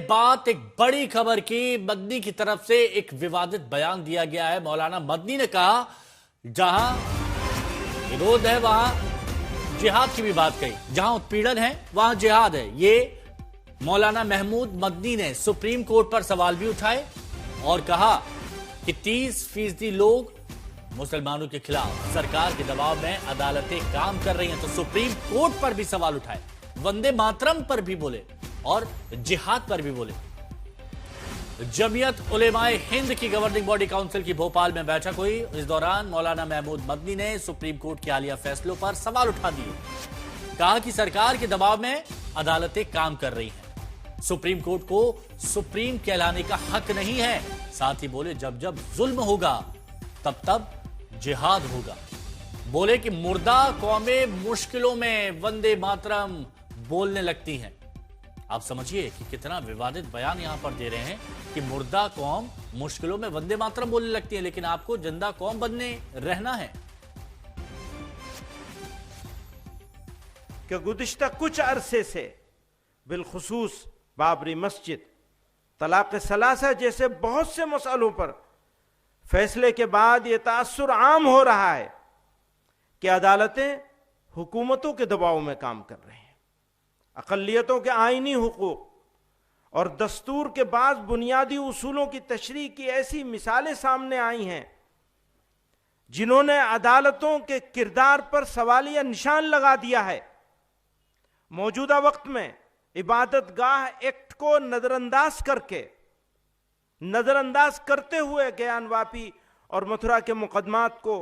बात एक बड़ी खबर की। मदनी की तरफ से एक विवादित बयान दिया गया है। मौलाना मदनी ने कहा जहां विरोध है वहां जिहाद की भी बात कही, जहां उत्पीड़न है वहां जिहाद है। ये मौलाना महमूद मदनी ने सुप्रीम कोर्ट पर सवाल भी उठाए और कहा कि 30% लोग मुसलमानों के खिलाफ सरकार के दबाव में अदालतें काम कर रही हैं। तो सुप्रीम कोर्ट पर भी सवाल उठाए, वंदे मातरम पर भी बोले और जिहाद पर भी बोले। जमीयत उलेमाए हिंद की गवर्निंग बॉडी काउंसिल की भोपाल में बैठक हुई। इस दौरान मौलाना महमूद मदनी ने सुप्रीम कोर्ट के हालिया फैसलों पर सवाल उठा दिए। कहा कि सरकार के दबाव में अदालतें काम कर रही हैं, सुप्रीम कोर्ट को सुप्रीम कहलाने का हक नहीं है। साथ ही बोले जब जब जुल्म होगा तब तब जिहाद होगा। बोले कि मुर्दा कौमें मुश्किलों में वंदे मातरम बोलने लगती हैं। आप समझिए कि कितना विवादित बयान यहां पर दे रहे हैं कि मुर्दा कौम मुश्किलों में वंदे मातरम बोलने लगती है, लेकिन आपको जिंदा कौम बनने रहना है। कि गुज़िश्ता कुछ अरसे से बिलखुसूस बाबरी मस्जिद, तलाक सलासा जैसे बहुत से मसलों पर फैसले के बाद यह तासुर आम हो रहा है कि अदालतें हुकूमतों के दबाव में काम कर रही हैं। अक़लियतों के आईनी हुकूक और दस्तूर के बाद बुनियादी उसूलों की तशरीह की ऐसी मिसालें सामने आई हैं जिन्होंने अदालतों के किरदार पर सवालिया निशान लगा दिया है। मौजूदा वक्त में इबादत गाह एक्ट को नजरअंदाज करते हुए ज्ञानवापी और मथुरा के मुकदमात को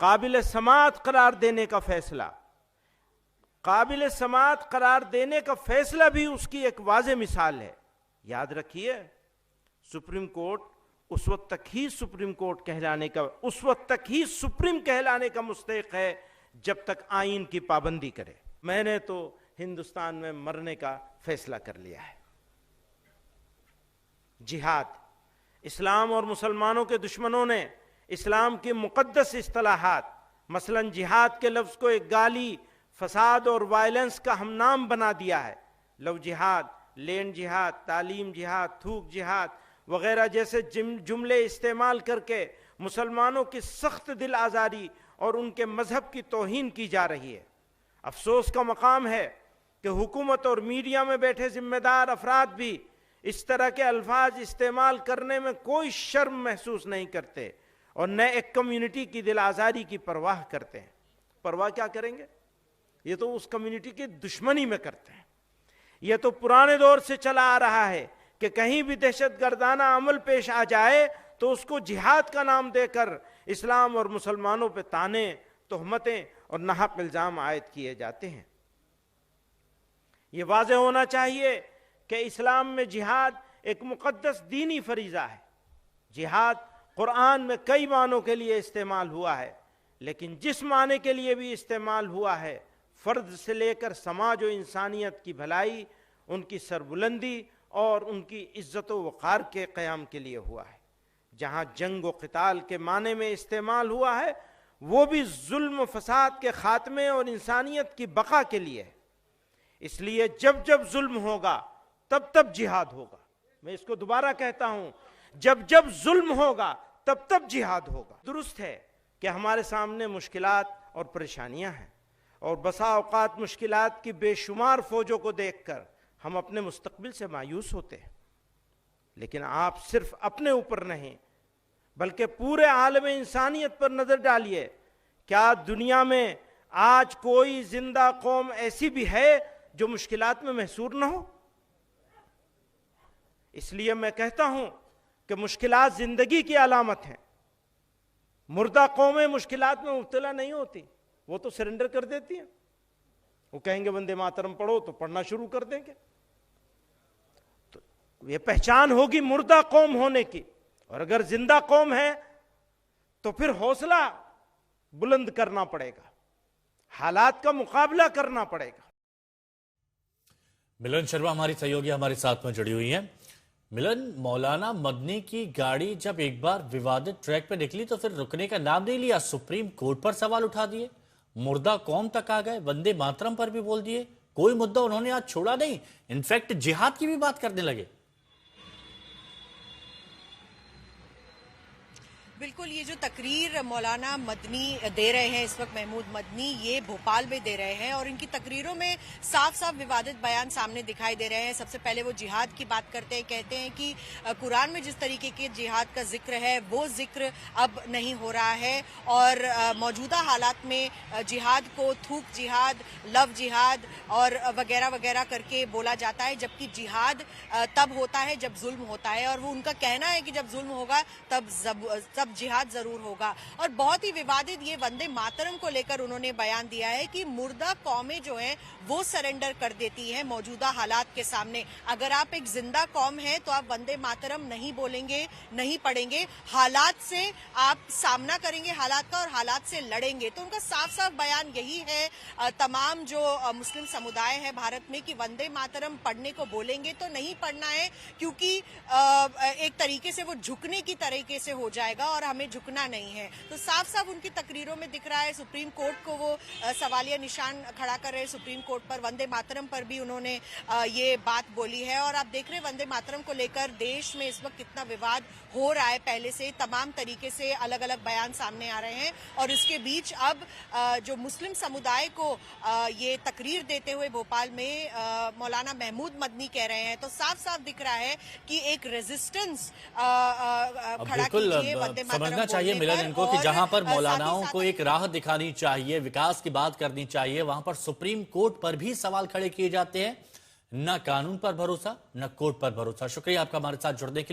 काबिल समाअत करार देने का फैसला भी उसकी एक वाज़ेह मिसाल है। याद रखिए, सुप्रीम कोर्ट उस वक्त तक ही सुप्रीम कहलाने का मुस्तहिक है जब तक आईन की पाबंदी करे। मैंने तो हिंदुस्तान में मरने का फैसला कर लिया है। जिहाद, इस्लाम और मुसलमानों के दुश्मनों ने इस्लाम की मुक़द्दस इस्तिलाहात मसलन जिहाद के लफ्ज़ को एक गाली, फसाद और वायलेंस का हमनाम बना दिया है। लव जिहाद, लैंड जिहाद, तालीम जिहाद, थूक जिहाद वगैरह जैसे जुमले इस्तेमाल करके मुसलमानों की सख्त दिल आज़ारी और उनके मजहब की तौहीन की जा रही है। अफसोस का मकाम है कि हुकूमत और मीडिया में बैठे जिम्मेदार अफराद भी इस तरह के अल्फाज इस्तेमाल करने में कोई शर्म महसूस नहीं करते और न एक कम्युनिटी की दिल आज़ारी की परवाह करते हैं। परवाह क्या करेंगे? ये तो उस कम्युनिटी की दुश्मनी में करते हैं। यह तो पुराने दौर से चला आ रहा है कि कहीं भी दहशतगर्दाना अमल पेश आ जाए तो उसको जिहाद का नाम देकर इस्लाम और मुसलमानों पर ताने, तोहमतें और नाहक इल्ज़ाम आयद किए जाते हैं। यह वाज़ेह होना चाहिए कि इस्लाम में जिहाद एक मुक़द्दस दीनी फरीज़ा है। जिहाद कुरान में कई मानों के लिए इस्तेमाल हुआ है, लेकिन जिस माने के लिए भी इस्तेमाल हुआ है फ़र्द से लेकर समाज और इंसानियत की भलाई, उनकी सरबुलंदी और उनकी इज़्ज़त व वक़ार के क़याम के लिए हुआ है। जहाँ जंग व क़िताल के माने में इस्तेमाल हुआ है वो भी जुल्म फसाद के ख़ात्मे और इंसानियत की बका के लिए है। इसलिए जब जब जुल्म होगा तब तब जिहाद होगा। मैं इसको दोबारा कहता हूं, जब जब जुल्म होगा तब तब जिहाद होगा। दुरुस्त है कि हमारे सामने मुश्किलात और परेशानियां हैं और बसा औकात मुश्किलात की बेशुमार फौजों को देखकर हम अपने मुस्तकबिल से मायूस होते हैं। लेकिन आप सिर्फ अपने ऊपर नहीं बल्कि पूरे आलम इंसानियत पर नजर डालिए। क्या दुनिया में आज कोई जिंदा कौम ऐसी भी है जो मुश्किलात में महसूर न हो? इसलिए मैं कहता हूं कि मुश्किलात जिंदगी की अलामत हैं। मुर्दा कौमें मुश्किलात में मुब्तला नहीं होती, वो तो सरेंडर कर देती हैं। वो कहेंगे वंदे मातरम पढ़ो तो पढ़ना शुरू कर देंगे। तो ये पहचान होगी मुर्दा कौम होने की। और अगर जिंदा कौम है तो फिर हौसला बुलंद करना पड़ेगा, हालात का मुकाबला करना पड़ेगा। मिलन शर्मा हमारी सहयोगी हमारे साथ में जुड़ी हुई हैं। मिलन, मौलाना मदनी की गाड़ी जब एक बार विवादित ट्रैक पर निकली तो फिर रुकने का नाम नहीं लिया, सुप्रीम कोर्ट पर सवाल उठा दिए, मुर्दा कौम तक आ गए, वंदे मातरम पर भी बोल दिए। कोई मुद्दा उन्होंने आज छोड़ा नहीं, इनफैक्ट जिहाद की भी बात करने लगे। बिल्कुल, ये जो तकरीर मौलाना मदनी दे रहे हैं इस वक्त, महमूद मदनी, ये भोपाल में दे रहे हैं और इनकी तकरीरों में साफ साफ विवादित बयान सामने दिखाई दे रहे हैं। सबसे पहले वो जिहाद की बात करते हैं, कहते हैं कि कुरान में जिस तरीके के जिहाद का जिक्र है वो जिक्र अब नहीं हो रहा है और मौजूदा हालात में जिहाद को थूक जिहाद, लव जिहाद और वगैरह वगैरह करके बोला जाता है, जबकि जिहाद तब होता है जब जुल्म होता है और वो उनका कहना है कि जब जुल्म होगा तब जिहाद जरूर होगा। और बहुत ही विवादित ये वंदे मातरम को लेकर उन्होंने बयान दिया है कि मुर्दा कौमें जो हैं वो सरेंडर कर देती हैं मौजूदा हालात के सामने। अगर आप एक जिंदा कौम हैं तो आप वंदे मातरम नहीं बोलेंगे, नहीं पढ़ेंगे, हालात से आप सामना करेंगे हालात का और हालात से लड़ेंगे। तो उनका साफ साफ बयान यही है तमाम जो मुस्लिम समुदाय है भारत में कि वंदे मातरम पढ़ने को बोलेंगे तो नहीं पढ़ना है, क्योंकि एक तरीके से वो झुकने की तरीके से हो जाएगा और हमें झुकना नहीं है। तो साफ साफ उनकी तकरीरों में दिख रहा है। सुप्रीम कोर्ट को वो सवालिया निशान खड़ा कर रहे हैं, सुप्रीम कोर्ट पर। वंदे मातरम पर भी उन्होंने ये बात बोली है और आप देख रहे हैं वंदे मातरम को लेकर देश में इस वक्त कितना विवाद हो रहा है। पहले से तमाम तरीके से अलग अलग बयान सामने आ रहे हैं और इसके बीच अब जो मुस्लिम समुदाय को ये तकरीर देते हुए भोपाल में मौलाना महमूद मदनी कह रहे हैं, तो साफ साफ दिख रहा है कि एक रेजिस्टेंस खड़ा कीजिए वंदे मातरम समझना चाहिए मिलन इनको कि जहां पर मौलानाओं को एक राह दिखानी चाहिए, विकास की बात करनी चाहिए, वहां पर सुप्रीम कोर्ट पर भी सवाल खड़े किए जाते हैं। न कानून पर भरोसा, न कोर्ट पर भरोसा। शुक्रिया आपका हमारे साथ जुड़ने के लिए।